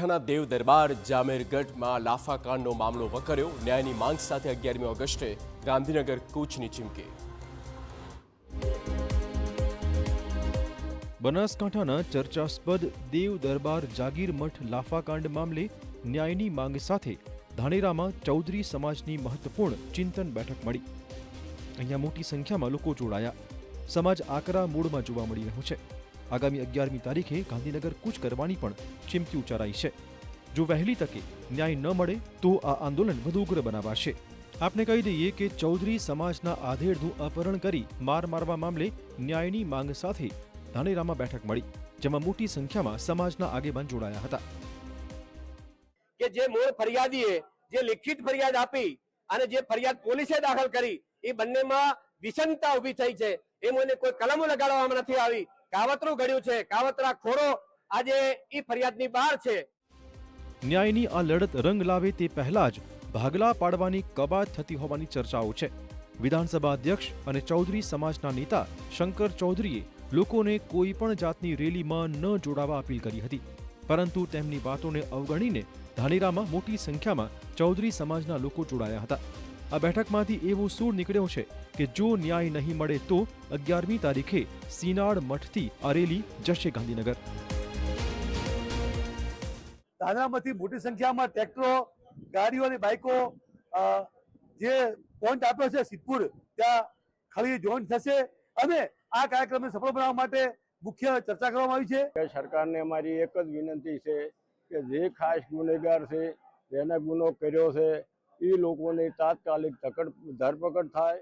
બનાસકાંઠાના દેવ દરબાર જામેરગઢમાં લાફાકાંડનો મામલો વકર્યો। ન્યાયની માંગ સાથે 11મી ઓગસ્ટે ગાંધીનગર કૂચની ચીમકી। બનાસકાંઠાના ચર્ચાસ્પદ દેવ દરબાર જાગીર મઠ લાફાકાંડ મામલે ન્યાયની માંગ સાથે ધાનેરામાં ચૌધરી સમાજની મહત્વપૂર્ણ ચિંતન બેઠક મળી। અહીંયા મોટી સંખ્યામાં લોકો જોડાયા। સમાજ આકરા મૂડમાં જોવા મળી રહ્યો છે। આગામી 11મી તારીખે ગાંધીનગર કૂચ કરવાની પણ ચીમકી ઉચ્ચારાઈ છે। જો વહેલી તકે ન્યાય ન મળે તો આ આંદોલન વધુ ઉગ્ર બનાવાશે। આપને કહી દઈએ કે ચૌધરી સમાજના આધેડનું અપહરણ કરી માર મારવા મામલે ન્યાયની માંગ સાથે ધાનેરામાં બેઠક મળી, જેમાં મોટી સંખ્યામાં સમાજના આગેવાન જોડાયા હતા। કે જે મૂળ ફરિયાદીએ જે લિખિત ફરિયાદ આપી અને જે ફરિયાદ પોલીસે દાખલ કરી એ બંનેમાં વિષમતા ઊભી થઈ છે। એમને કોઈ કલમો લગાડવામાં નથી આવી, કાવતરું ઘડ્યું છે, કાવતરા ખોરો આજે એ ફરિયાદની બહાર છે। ન્યાયની આ લડત રંગ લાવે તે પહેલા જ ભાગલા પાડવાની કવાયત થતી હોવાની ચર્ચાઓ છે। વિધાનસભા અધ્યક્ષ અને ચૌધરી સમાજના નેતા શંકર ચૌધરીએ લોકોને કોઈ પણ જાતની રેલીમાં ન જોડાવા અપીલ કરી હતી, પરંતુ તેમની વાતોને અવગણીને ધાનેરામાં મોટી સંખ્યામાં ચૌધરી સમાજના લોકો જોડાયા હતા। આ બેઠકમાંથી એવો સૂર નીકળ્યો છે કે જો ન્યાય નહીં મળે તો 11મી તારીખે સીનાડ મઠથી આ રેલી જશે ગાંધીનગર। ધાનેરામાંથી મોટી સંખ્યામાં ટ્રેક્ટરો, ગાડીઓ અને બાઇકો જે પોઈન્ટ આપ્યો છે સિદ્ધપુર, ત્યાં ખાલી જોઈન્ટ થશે અને આ કાર્યક્રમને સફળ બનાવવા માટે મુખ્ય ચર્ચા કરવામાં આવી છે। સરકારને અમારી એક જ વિનંતી છે કે જે ખાસ ગુનેગાર છે, જેને ગુનો કર્યો છે, એ લોકોની તાત્કાલિક ધરપકડ થાય।